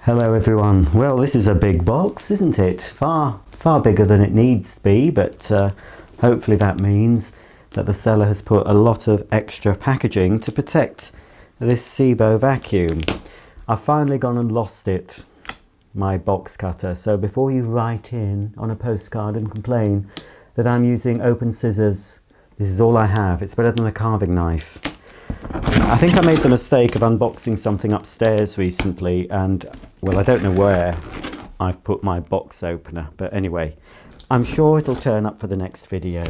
Hello everyone. Well, this is a big box, isn't it? Far bigger than it needs to be, but hopefully that means that the seller has put a lot of extra packaging to protect this Sebo vacuum. I've finally gone and lost it, my box cutter. So before you write in on a postcard and complain that I'm using open scissors, this is all I have. It's better than a carving knife. I think I made the mistake of unboxing something upstairs recently, and well, I don't know where I've put my box opener, but anyway, I'm sure it'll turn up for the next video.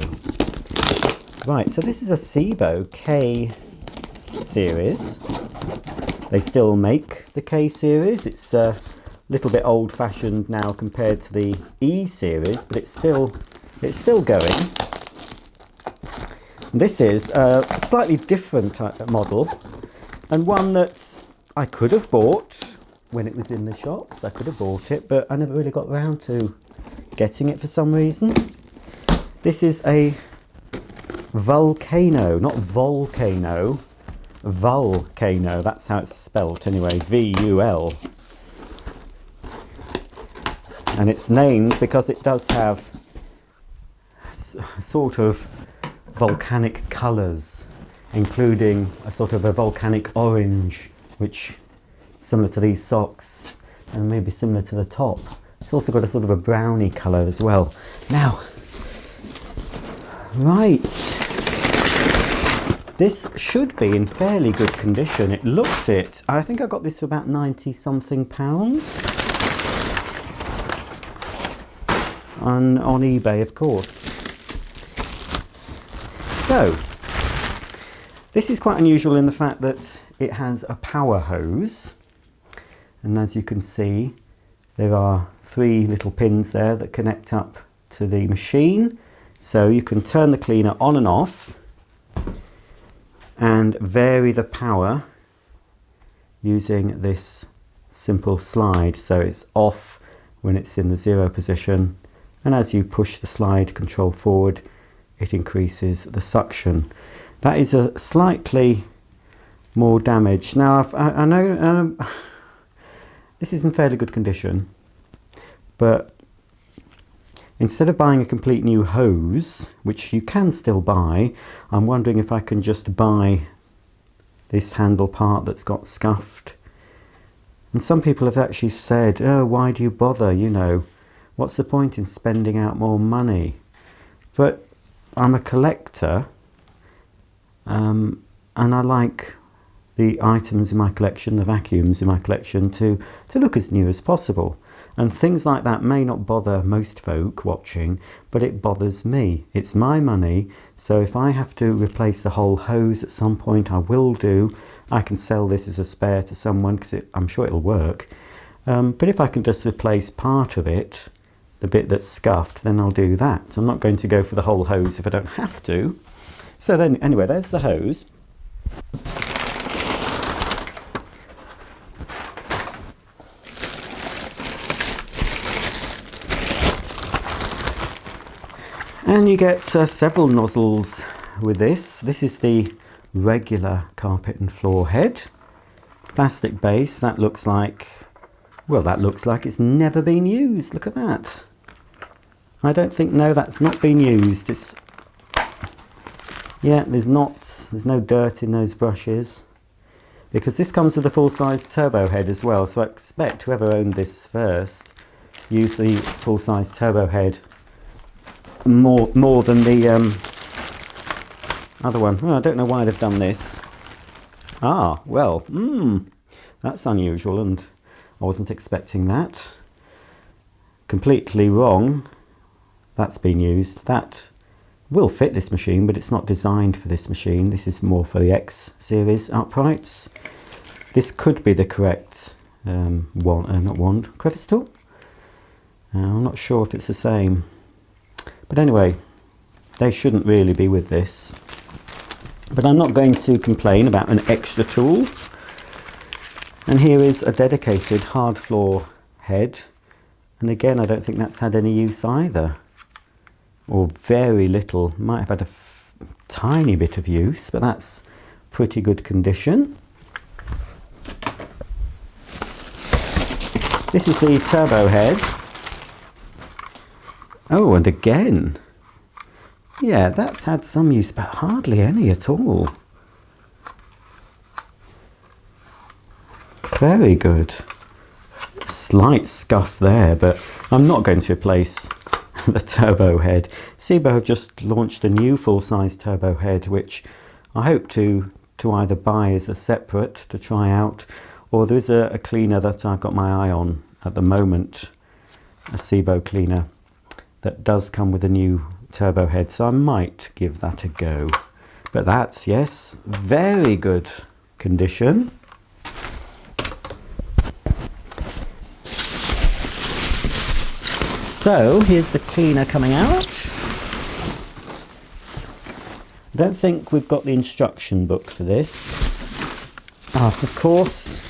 Right, so this is a Sebo K series. They still make the K series. It's a little bit old-fashioned now compared to the E series, but it's still going. This is a slightly different model, and one that I could have bought when it was in the shops. I could have bought it, but I never really got around to getting it for some reason. This is a Vulcano, not Volcano, Vulcano, that's how it's spelt anyway, V-U-L. And it's named because it does have sort of volcanic colours, including a sort of a volcanic orange, which is similar to these socks and maybe similar to the top. It's also got a sort of a browny colour as well. Now, right, this should be in fairly good condition. It looked it. I think I got this for about 90 something pounds on eBay, of course. So, this is quite unusual in the fact that it has a power hose, and as you can see, there are 3 little pins there that connect up to the machine, so you can turn the cleaner on and off and vary the power using this simple slide. So it's off when it's in the 0 position, and as you push the slide control forward, it increases the suction. That is a slightly more damaged. Now, I know this is in fairly good condition, but instead of buying a complete new hose, which you can still buy, I'm wondering if I can just buy this handle part that's got scuffed. And some people have actually said, oh, why do you bother, you know, what's the point in spending out more money? But I'm a collector, and I like the items in my collection, the vacuums in my collection, to look as new as possible. And things like that may not bother most folk watching, but it bothers me. It's my money, so if I have to replace the whole hose at some point, I will do. I can sell this as a spare to someone because I'm sure it'll work. But if I can just replace part of it, the bit that's scuffed, then I'll do that. I'm not going to go for the whole hose if I don't have to. So then, anyway, there's the hose. And you get several nozzles with this. This is the regular carpet and floor head. Plastic base, that looks like, well, that looks like it's never been used. Look at that. I don't think, no, that's not been used. It's, yeah, there's no dirt in those brushes, because this comes with a full-size turbo head as well, so I expect whoever owned this first used the full-size turbo head more than the other one. Oh, I don't know why they've done this. Ah, well, that's unusual, and I wasn't expecting that. Completely wrong. That's been used. That will fit this machine, but it's not designed for this machine. This is more for the X series uprights. This could be the correct crevice tool. I'm not sure if it's the same. But anyway, they shouldn't really be with this. But I'm not going to complain about an extra tool. And here is a dedicated hard floor head. And again, I don't think that's had any use either. Or very little. Might have had a tiny bit of use, but that's pretty good condition. This is the turbo head. Oh, and again, yeah, that's had some use, but hardly any at all. Very good. Slight scuff there, but I'm not going to replace the turbo head. Sebo have just launched a new full-size turbo head, which I hope to either buy as a separate to try out, or there is a cleaner that I've got my eye on at the moment, a Sebo cleaner that does come with a new turbo head, so I might give that a go. But that's, yes, very good condition. So here's the cleaner coming out. I don't think we've got the instruction book for this. Of course,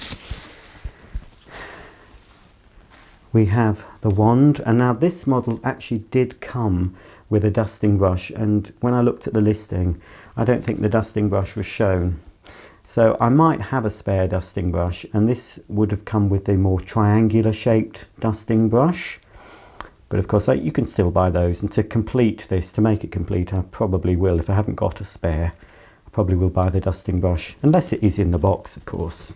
we have the wand, and now this model actually did come with a dusting brush, and when I looked at the listing, I don't think the dusting brush was shown. So I might have a spare dusting brush, and this would have come with a more triangular shaped dusting brush. But of course, you can still buy those, and to complete this, to make it complete, I probably will. If I haven't got a spare, I probably will buy the dusting brush, unless it is in the box, of course.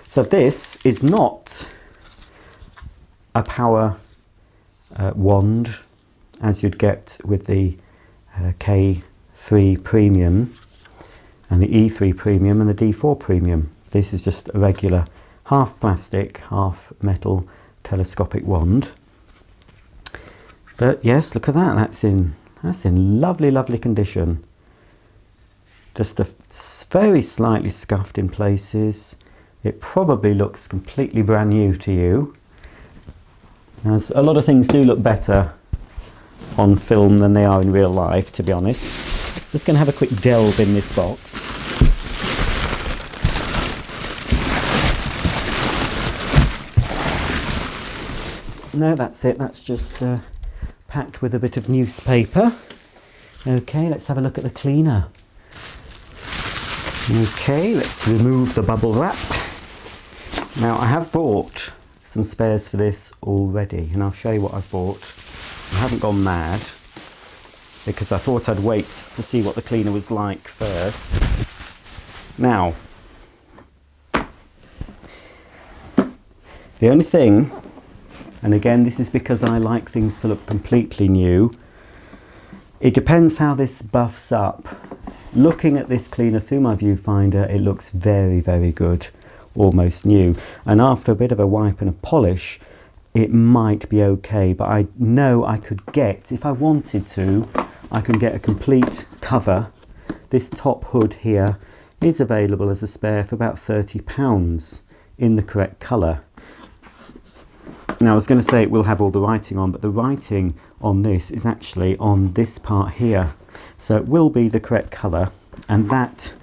So this is not a power wand, as you'd get with the K3 Premium, and the E3 Premium, and the D4 Premium. This is just a regular half plastic, half metal telescopic wand. But yes, look at that. That's in lovely, lovely condition. Just very slightly scuffed in places. It probably looks completely brand new to you, as a lot of things do look better on film than they are in real life, to be honest. Just going to have a quick delve in this box. No, that's it. That's just packed with a bit of newspaper. Okay, let's have a look at the cleaner. Okay, let's remove the bubble wrap. Now, I have bought some spares for this already, and I'll show you what I've bought. I haven't gone mad, because I thought I'd wait to see what the cleaner was like first. Now, the only thing, and again, this is because I like things to look completely new, it depends how this buffs up. Looking at this cleaner through my viewfinder, it looks very, very good, almost new. And after a bit of a wipe and a polish, it might be okay, but I know I could get, if I wanted to, I can get a complete cover. This top hood here is available as a spare for about £30 in the correct colour. Now, I was going to say it will have all the writing on, but the writing on this is actually on this part here. So it will be the correct colour, and that,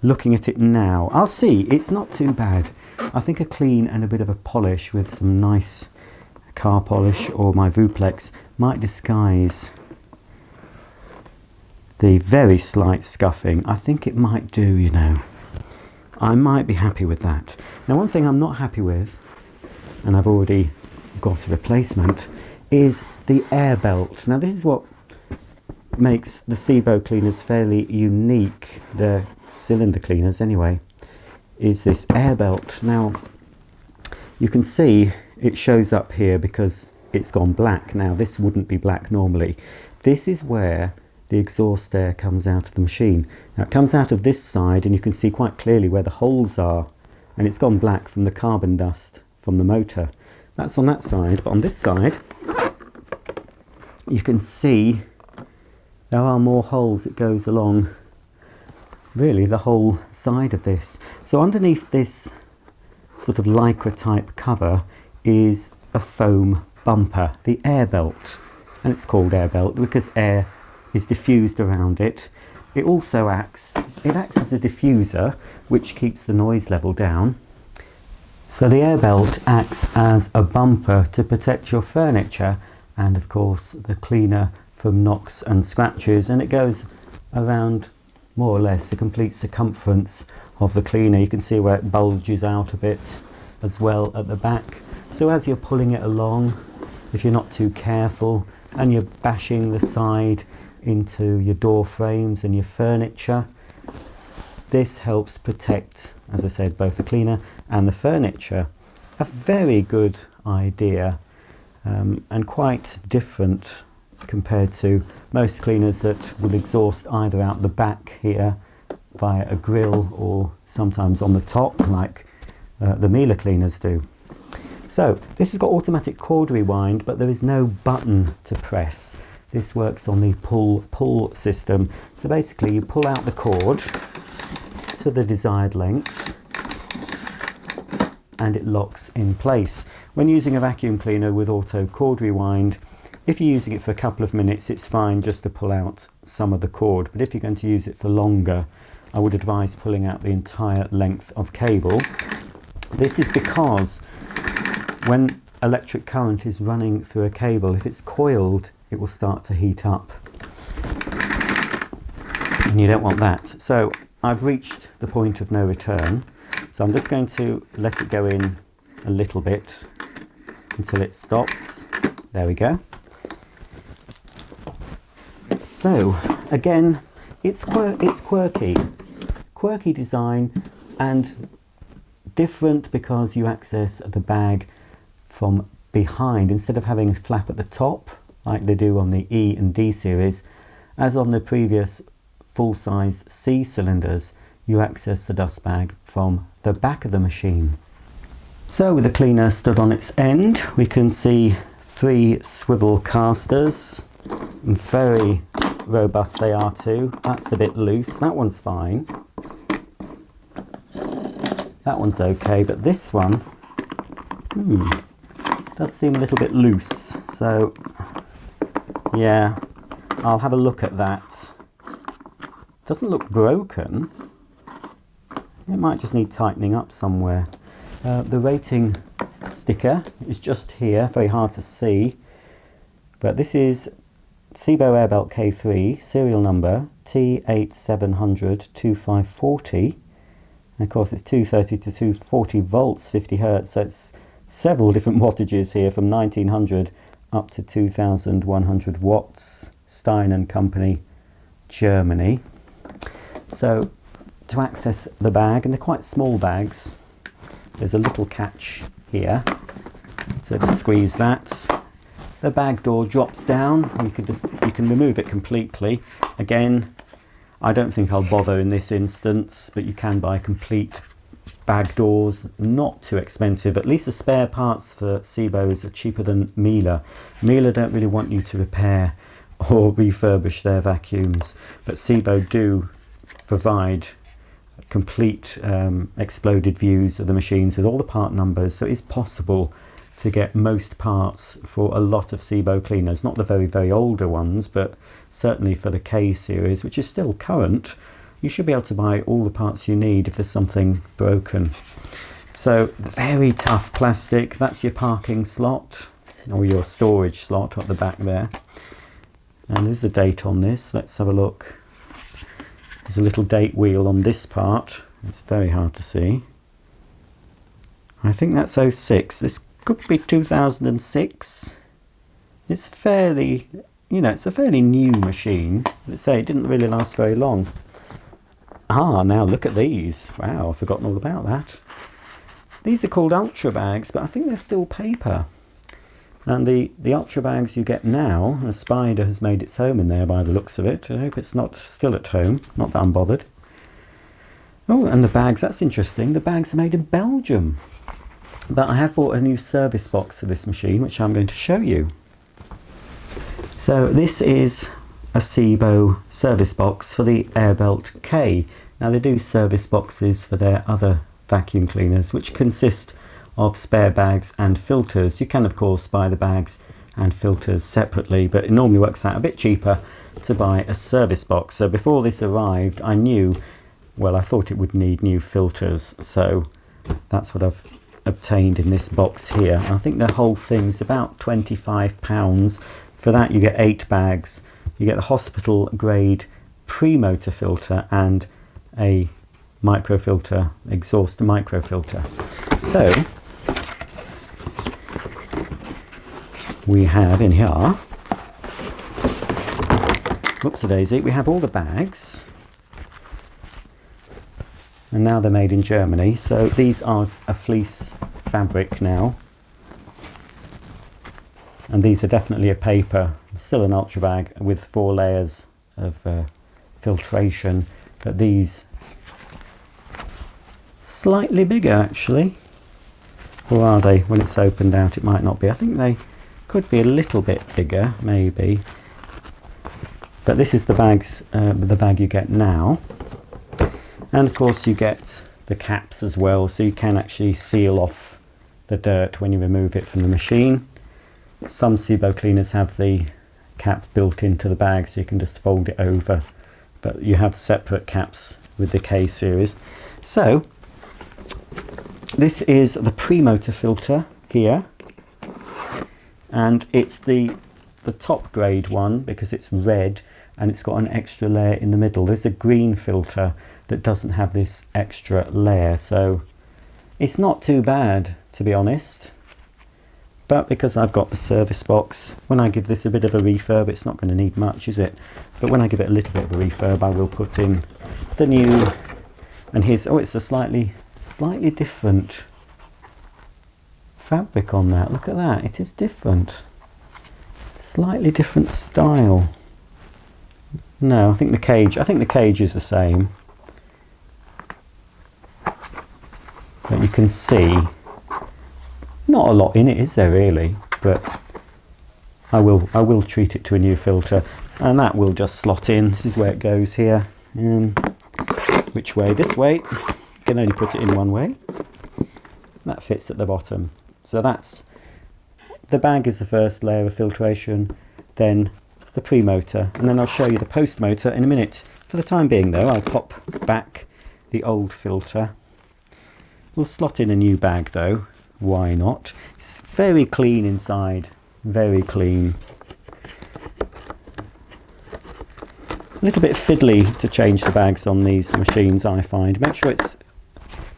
looking at it now, I'll see, it's not too bad. I think a clean and a bit of a polish with some nice car polish or my Vuplex might disguise the very slight scuffing. I think it might do, you know. I might be happy with that. Now, one thing I'm not happy with, and I've already got a replacement, is the air belt. Now, this is what makes the Sebo cleaners fairly unique, the cylinder cleaners anyway, is this air belt. Now, you can see it shows up here because it's gone black. Now, this wouldn't be black normally. This is where the exhaust air comes out of the machine. Now, it comes out of this side, and you can see quite clearly where the holes are, and it's gone black from the carbon dust from the motor. That's on that side, but on this side you can see there are more holes. It goes along really the whole side of this. So underneath this sort of lycra type cover is a foam bumper, the air belt, and it's called air belt because air is diffused around it. It also acts as a diffuser, which keeps the noise level down. So the air belt acts as a bumper to protect your furniture and of course the cleaner from knocks and scratches, and it goes around more or less the complete circumference of the cleaner. You can see where it bulges out a bit as well at the back. So as you're pulling it along, if you're not too careful and you're bashing the side into your door frames and your furniture, this helps protect, as I said, both the cleaner and the furniture. A very good idea, and quite different compared to most cleaners that will exhaust either out the back here via a grill or sometimes on the top, like the Miele cleaners do. So this has got automatic cord rewind, but there is no button to press. This works on the pull system. So basically you pull out the cord to the desired length and it locks in place. When using a vacuum cleaner with auto cord rewind, if you're using it for a couple of minutes, it's fine just to pull out some of the cord. But if you're going to use it for longer, I would advise pulling out the entire length of cable. This is because when electric current is running through a cable, if it's coiled, it will start to heat up. And you don't want that. So I've reached the point of no return. So I'm just going to let it go in a little bit until it stops. There we go. So again, it's quirky design and different because you access the bag from behind instead of having a flap at the top like they do on the E and D series. As on the previous full-size C cylinders, you access the dust bag from the back of the machine. So with the cleaner stood on its end, we can see 3 swivel casters. Very robust they are too. That's a bit loose. That one's fine. That one's okay, but this one does seem a little bit loose. So yeah, I'll have a look at that. Doesn't look broken. It might just need tightening up somewhere. The rating sticker is just here, very hard to see. But this is SIBO Airbelt K3, serial number T8700-2540. And of course it's 230 to 240 volts, 50 hertz, so it's several different wattages here from 1900 up to 2100 watts. Stein and Company, Germany. So to access the bag, and they're quite small bags, there's a little catch here. So just squeeze that. The bag door drops down. You can remove it completely. Again, I don't think I'll bother in this instance, but you can buy complete bag doors, not too expensive. At least the spare parts for SIBOs are cheaper than Miele. Miele don't really want you to repair or refurbish their vacuums, but SIBO do provide complete exploded views of the machines with all the part numbers, so it is possible to get most parts for a lot of SIBO cleaners, not the very older ones, but certainly for the K series, which is still current, you should be able to buy all the parts you need if there's something broken. So very tough plastic. That's your parking slot or your storage slot at the back there, and there's a date on this. Let's have a look. There's a little date wheel on this part. It's very hard to see. I think that's 06. This could be 2006. It's fairly, it's a fairly new machine. Let's say it didn't really last very long. Ah, now look at these. Wow, I've forgotten all about that. These are called Ultra bags, but I think they're still paper. And the Ultra bags you get now, a spider has made its home in there by the looks of it. I hope it's not still at home, not that I'm bothered. Oh, and the bags, that's interesting. The bags are made in Belgium. But I have bought a new service box for this machine, which I'm going to show you. So this is a SIBO service box for the Airbelt K. Now they do service boxes for their other vacuum cleaners, which consist of spare bags and filters. You can of course buy the bags and filters separately, but it normally works out a bit cheaper to buy a service box. So before this arrived, I thought it would need new filters, so that's what I've obtained in this box here. I think the whole thing's about £25. For that you get 8 bags. You get the hospital grade pre-motor filter and a microfilter, exhaust microfilter. So we have in here, whoops-a-daisy, we have all the bags, and now they're made in Germany, so these are a fleece fabric now, and these are definitely a paper, still an ultra bag with 4 layers of filtration, but these slightly bigger actually, or are they? When it's opened out it might not be. I think they could be a little bit bigger maybe, but this is the bag you get now. And of course you get the caps as well, so you can actually seal off the dirt when you remove it from the machine. Some SIBO cleaners have the cap built into the bag, so you can just fold it over, but you have separate caps with the K series. So this is the pre-motor filter here, and it's the top grade one because it's red and it's got an extra layer in the middle. There's a green filter that doesn't have this extra layer, so it's not too bad to be honest. But because I've got the service box, when I give this a bit of a refurb, it's not going to need much, is it? But when I give it a little bit of a refurb, I will put in the new, and here's, oh, it's a slightly different fabric on that. Look at that, it is different. Slightly different style. No, I think the cage is the same. But you can see not a lot in it, is there really? But I will treat it to a new filter, and that will just slot in. This is where it goes here. Which way? This way. You can only put it in one way. That fits at the bottom. So that's the bag is the first layer of filtration, then the pre-motor, and then I'll show you the post-motor in a minute. For the time being though, I'll pop back the old filter. We'll slot in a new bag though. Why not? It's very clean inside, very clean. A little bit fiddly to change the bags on these machines, I find. Make sure it's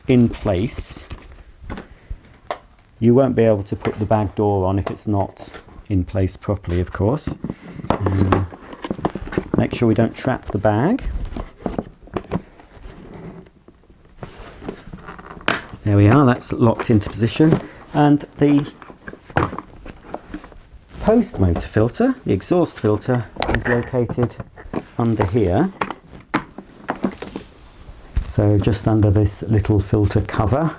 in place. You won't be able to put the bag door on if it's not in place properly, of course. Make sure we don't trap the bag. There we are, that's locked into position. And the post motor filter, the exhaust filter, is located under here. So just under this little filter cover,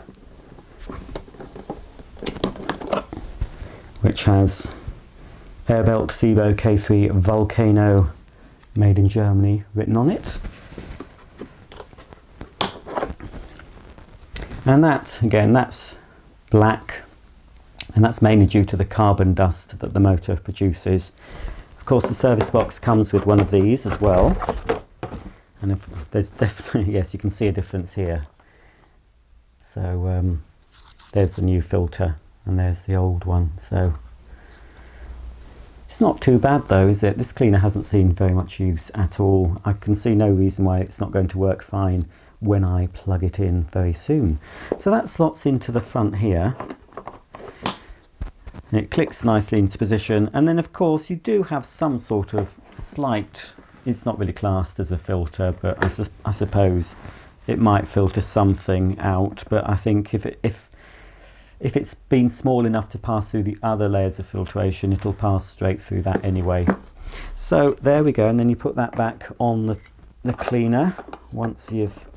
which has Airbelt Sebo K3 Vulcano made in Germany written on it. And that, again, that's black, and that's mainly due to the carbon dust that the motor produces. Of course, the service box comes with one of these as well. And if there's definitely, yes, you can see a difference here. So there's the new filter and there's the old one. So it's not too bad though, is it? This cleaner hasn't seen very much use at all. I can see no reason why it's not going to work fine when I plug it in very soon. So that slots into the front here. And it clicks nicely into position, and then of course you do have some sort of slight, it's not really classed as a filter, but I suppose it might filter something out, but I think if it's been small enough to pass through the other layers of filtration, it'll pass straight through that anyway. So there we go, and then you put that back on the cleaner once you've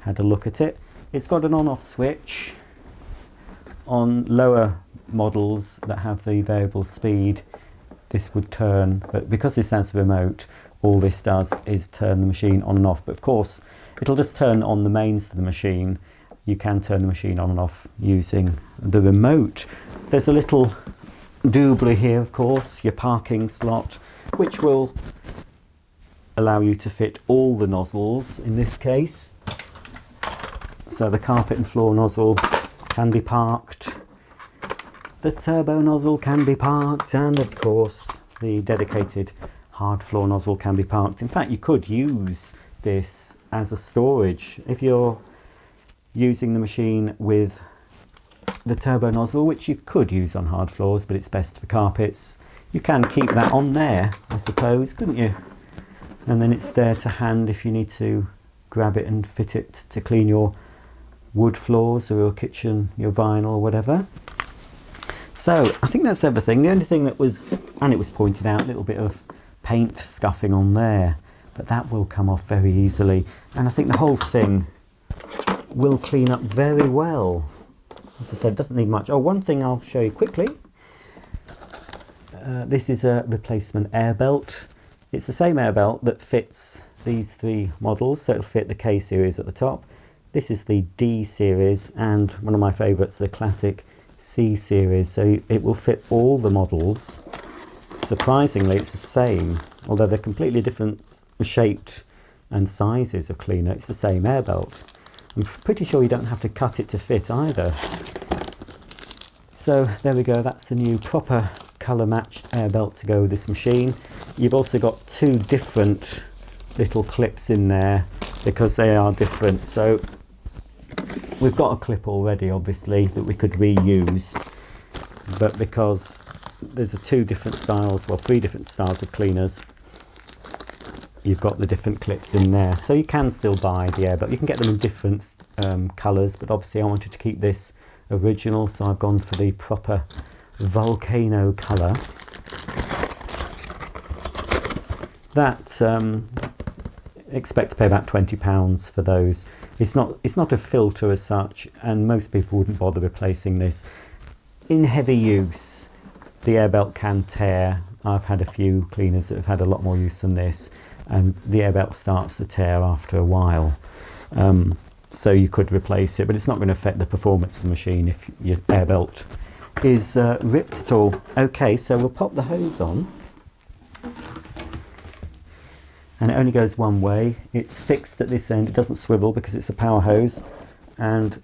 had a look at it. It's got an on-off switch. On lower models that have the variable speed, this would turn, but because this has a remote, all this does is turn the machine on and off. But of course it'll just turn on the mains of the machine. You can turn the machine on and off using the remote. There's a little doobly here, of course, your parking slot, which will allow you to fit all the nozzles in this case. So the carpet and floor nozzle can be parked, the turbo nozzle can be parked, and of course the dedicated hard floor nozzle can be parked. In fact, you could use this as a storage if you're using the machine with the turbo nozzle, which you could use on hard floors, but it's best for carpets. You can keep that on there, I suppose, couldn't you? And then it's there to hand if you need to grab it and fit it to clean your wood floors or your kitchen, your vinyl or whatever. So I think that's everything. The only thing that was, and it was pointed out, a little bit of paint scuffing on there, but that will come off very easily. And I think the whole thing will clean up very well. As I said, it doesn't need much. Oh, one thing I'll show you quickly. This is a replacement air belt. It's the same air belt that fits these three models, so it'll fit the K series at the top. This is the D series, and one of my favourites, the classic C series, so it will fit all the models. Surprisingly, it's the same, although they're completely different shaped and sizes of cleaner. It's the same air belt. I'm pretty sure you don't have to cut it to fit either. So there we go, that's the new proper colour matched air belt to go with this machine. You've also got two different little clips in there because they are different. So we've got a clip already, obviously, that we could reuse, but because there's two different styles, well, three different styles of cleaners, you've got the different clips in there. So you can still buy the air belt. You can get them in different colours, but obviously I wanted to keep this original, so I've gone for the proper Vulcano colour. That expect to pay about £20 for those. It's not a filter as such, and most people wouldn't bother replacing this. In heavy use, the air belt can tear. I've had a few cleaners that have had a lot more use than this, and the air belt starts to tear after a while. So you could replace it, but it's not going to affect the performance of the machine if your air belt is ripped at all. Okay, so we'll pop the hose on. And it only goes one way. It's fixed at this end. It doesn't swivel because it's a power hose, and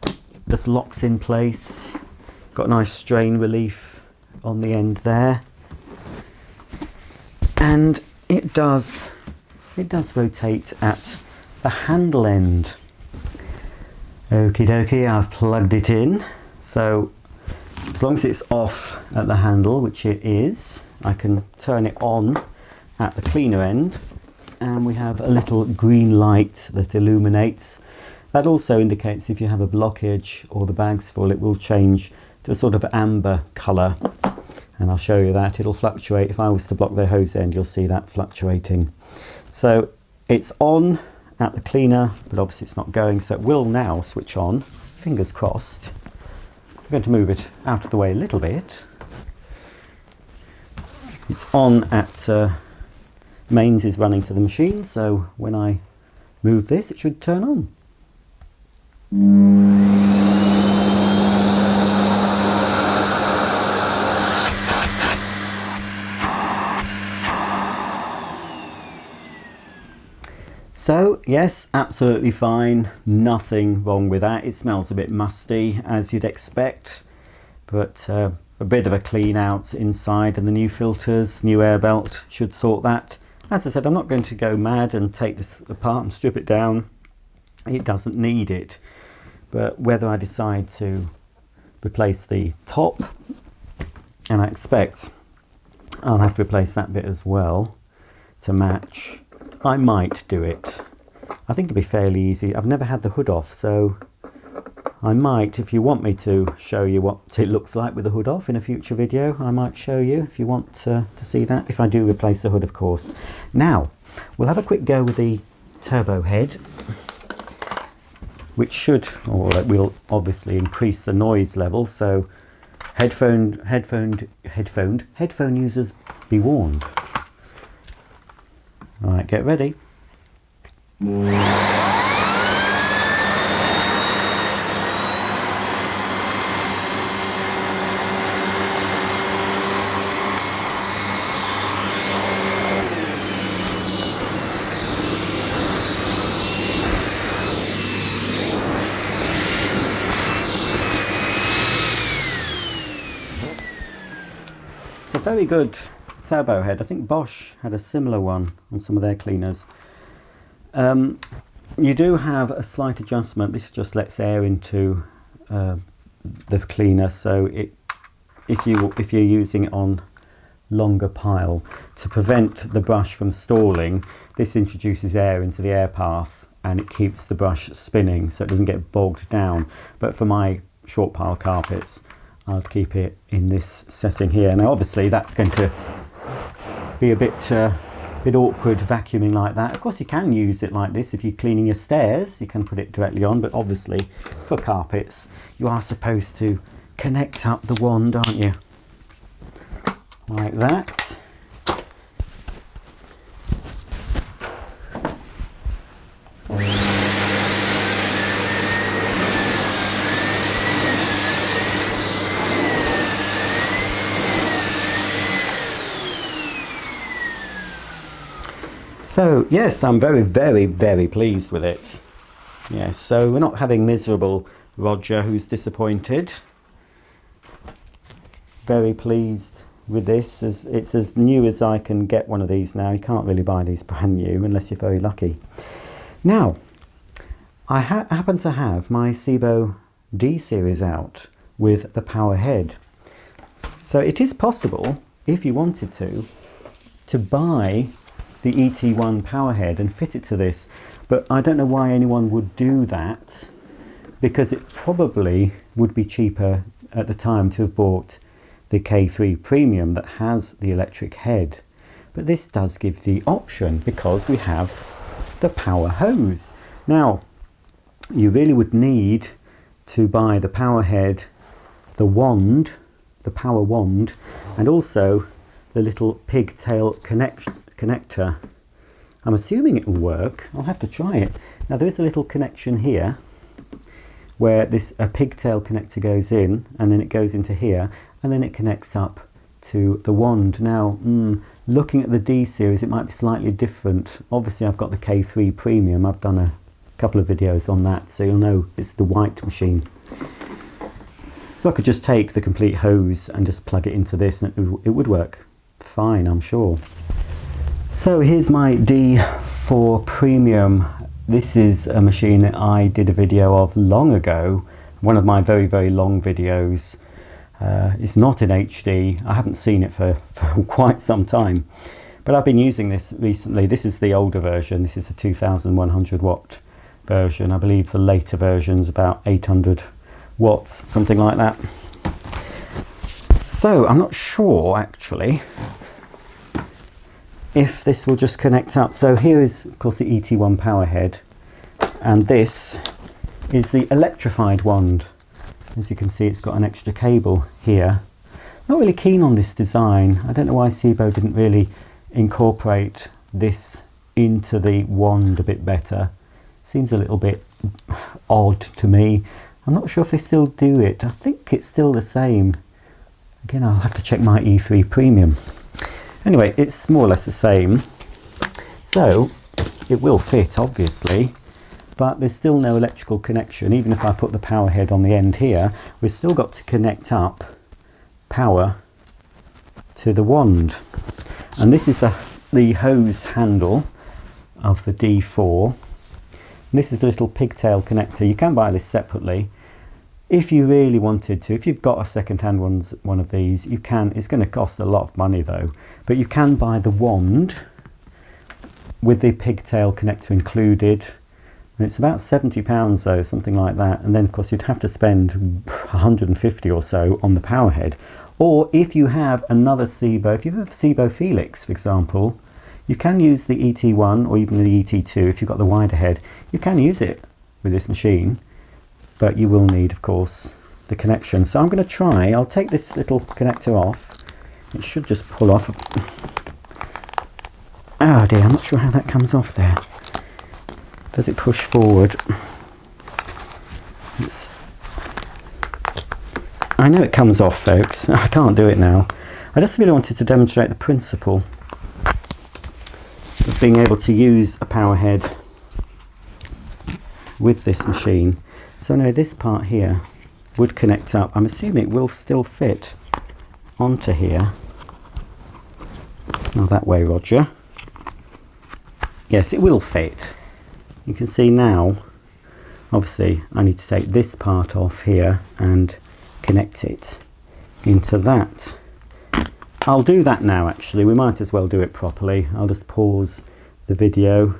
just locks in place. Got nice strain relief on the end there, and it does rotate at the handle end. Okie dokie, I've plugged it in. So as long as it's off at the handle, which it is, I can turn it on at the cleaner end, and we have a little green light that illuminates. That also indicates if you have a blockage or the bag's full, it will change to a sort of amber colour, and I'll show you that. It'll fluctuate. If I was to block the hose end, you'll see that fluctuating. So it's on at the cleaner, but obviously it's not going, so it will now switch on. Fingers crossed. I'm going to move it out of the way a little bit. It's on at mains is running to the machine, so when I move this, it should turn on. So yes, absolutely fine, nothing wrong with that. It smells a bit musty as you'd expect, but a bit of a clean out inside, and the new filters, new air belt should sort that. As I said, I'm not going to go mad and take this apart and strip it down. It doesn't need it, but whether I decide to replace the top, and I expect I'll have to replace that bit as well to match, I might do it. I think it'll be fairly easy. I've never had the hood off, so I might, if you want me to show you what it looks like with the hood off in a future video, I might show you if you want to see that, if I do replace the hood, of course. Now, we'll have a quick go with the turbo head, which should, or it will obviously increase the noise level, so headphone users be warned. Right, get ready. It's a very good turbo head. I think Bosch had a similar one on some of their cleaners. You do have a slight adjustment. This just lets air into the the cleaner, so if you're using it on longer pile, to prevent the brush from stalling, this introduces air into the air path and it keeps the brush spinning so it doesn't get bogged down. But for my short pile carpets, I'll keep it in this setting here. Now obviously that's going to be a bit awkward vacuuming like that. Of course you can use it like this if you're cleaning your stairs, you can put it directly on, but obviously for carpets you are supposed to connect up the wand, aren't you? Like that. So yes, I'm very pleased with it. Yes, so we're not having miserable Roger who's disappointed. Very pleased with this, as it's as new as I can get one of these now. You can't really buy these brand new unless you're very lucky. Now, I happen to have my Sebo D series out with the power head. So it is possible, if you wanted to buy the ET1 power head and fit it to this, but I don't know why anyone would do that, because it probably would be cheaper at the time to have bought the K3 Premium that has the electric head. But this does give the option because we have the power hose. Now, you really would need to buy the power head, the wand, the power wand, and also the little pigtail connector. I'm assuming it will work. I'll have to try it. Now there is a little connection here where a pigtail connector goes in, and then it goes into here, and then it connects up to the wand. Now, looking at the D series, it might be slightly different. Obviously I've got the K3 Premium. I've done a couple of videos on that, so you'll know it's the white machine. So I could just take the complete hose and just plug it into this, and it would work fine, I'm sure. So here's my D4 Premium. This is a machine that I did a video of long ago, one of my very long videos. It's not in HD. I haven't seen it for quite some time, but I've been using this recently. This is the older version. This is a 2100 watt version. I believe the later version's about 800 watts, something like that. So I'm not sure actually if this will just connect up. So here is of course the ET1 power head, and this is the electrified wand. As you can see, it's got an extra cable here. Not really keen on this design. I don't know why Sebo didn't really incorporate this into the wand a bit better. Seems a little bit odd to me. I'm not sure if they still do it. I think it's still the same. Again, I'll have to check my E3 Premium. Anyway, it's more or less the same. So it will fit, obviously, but there's still no electrical connection. Even if I put the power head on the end here, we've still got to connect up power to the wand. And this is the hose handle of the D4. And this is the little pigtail connector. You can buy this separately if you really wanted to. If you've got a second-hand one of these, you can. It's going to cost a lot of money though, but you can buy the wand with the pigtail connector included. And it's about £70 though, something like that. And then of course you'd have to spend 150 or so on the power head. Or if you have another Sebo, if you have Sebo Felix, for example, you can use the ET1 or even the ET2 if you've got the wider head. You can use it with this machine, but you will need, of course, the connection. So I'm going to try. I'll take this little connector off. It should just pull off. Oh dear, I'm not sure how that comes off there. Does it push forward? I know it comes off, folks. I can't do it now. I just really wanted to demonstrate the principle of being able to use a power head with this machine. So now this part here would connect up. I'm assuming it will still fit onto here. Now that way, Roger. Yes, it will fit. You can see now, obviously, I need to take this part off here and connect it into that. I'll do that now actually, we might as well do it properly. I'll just pause the video.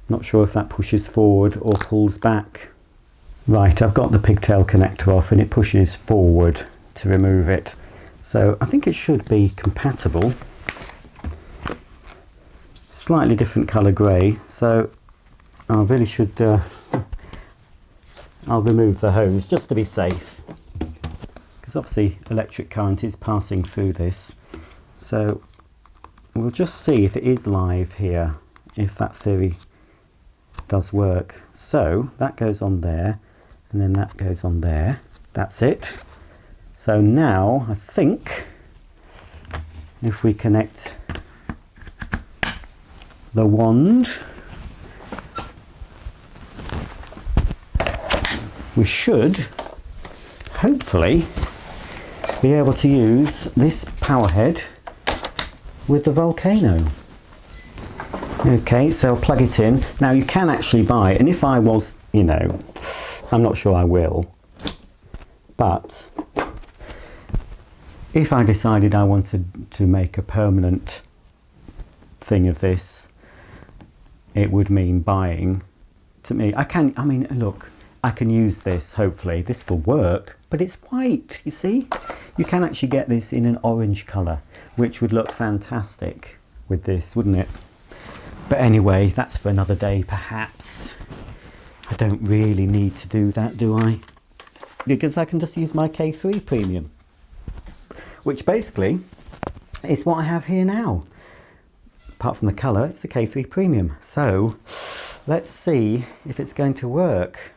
Not sure if that pushes forward or pulls back. Right, I've got the pigtail connector off and it pushes forward to remove it. So I think it should be compatible. Slightly different colour grey, so I really should, I'll remove the hose just to be safe. Because obviously electric current is passing through this. So we'll just see if it is live here, if that theory does work. So that goes on there, and then that goes on there. That's it. So now I think if we connect the wand, we should hopefully be able to use this power head with the Vulcano. Okay, so I'll plug it in. Now you can actually buy, and if I was, you know, I'm not sure I will, but if I decided I wanted to make a permanent thing of this, it would mean buying. To me, I mean, look, I can use this, hopefully. This will work, but it's white, you see? You can actually get this in an orange colour, which would look fantastic with this, wouldn't it? But anyway, that's for another day, perhaps. I don't really need to do that, do I? Because I can just use my K3 Premium, which basically is what I have here now. Apart from the colour, it's a K3 Premium. So let's see if it's going to work.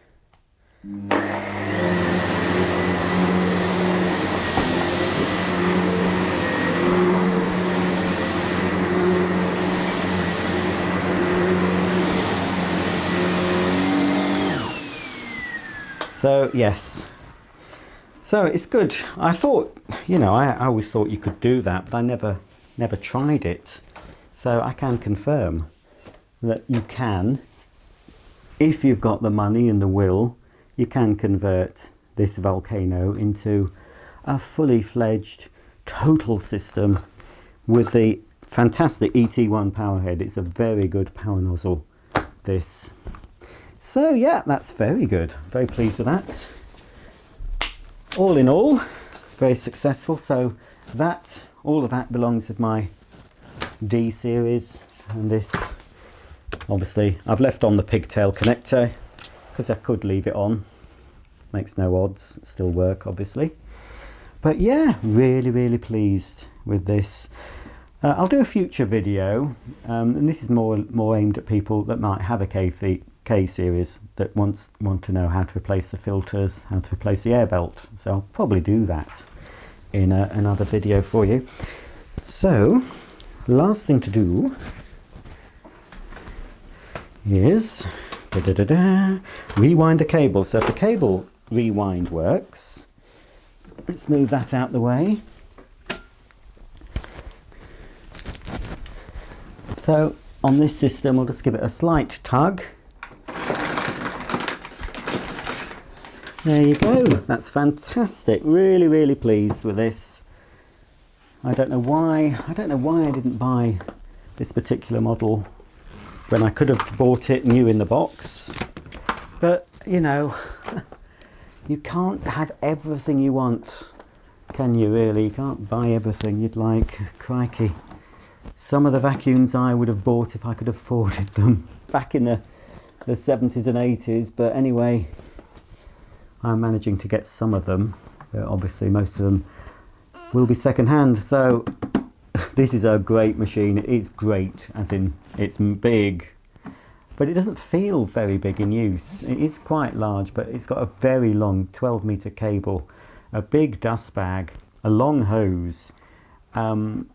So yes, so it's good. I thought, you know, I always thought you could do that, but I never tried it. So I can confirm that you can, if you've got the money and the will, you can convert this Vulcano into a fully fledged total system with the fantastic ET1 power head. It's a very good power nozzle, this. So yeah, that's very good. Very pleased with that. All in all, very successful. So that, all of that belongs with my D series, and this, obviously, I've left on the pigtail connector because I could leave it on. Makes no odds, still work, obviously. But yeah, really pleased with this. I'll do a future video, and this is more aimed at people that might have a K series that want to know how to replace the filters, how to replace the air belt. So I'll probably do that in another video for you. So last thing to do is rewind the cable. So if the cable rewind works, let's move that out the way. So on this system, we'll just give it a slight tug. There you go, that's fantastic. Really pleased with this. I don't know why I didn't buy this particular model when I could have bought it new in the box. But you know, you can't have everything you want, can you really? You can't buy everything you'd like. Crikey. Some of the vacuums I would have bought if I could have afforded them back in the 70s and 80s, but anyway, I'm managing to get some of them. Obviously most of them will be second hand. So this is a great machine. It's great, as in it's big, but it doesn't feel very big in use. It is quite large, but it's got a very long 12-meter cable, a big dust bag, a long hose, and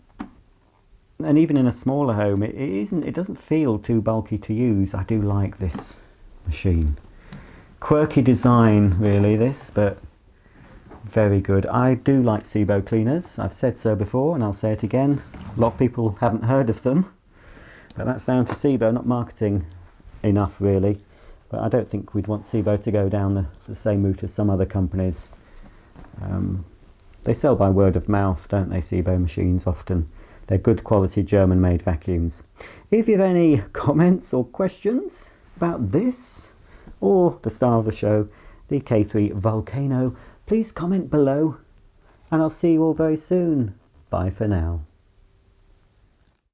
even in a smaller home, it doesn't feel too bulky to use. I do like this machine. Quirky design, really, this, but very good. I do like Sebo cleaners. I've said so before, and I'll say it again. A lot of people haven't heard of them, but that's down to Sebo not marketing enough, really. But I don't think we'd want Sebo to go down the same route as some other companies. They sell by word of mouth, don't they, Sebo machines often. They're good quality German-made vacuums. If you have any comments or questions about this or the star of the show, the K3 Vulcano, please comment below, and I'll see you all very soon. Bye for now.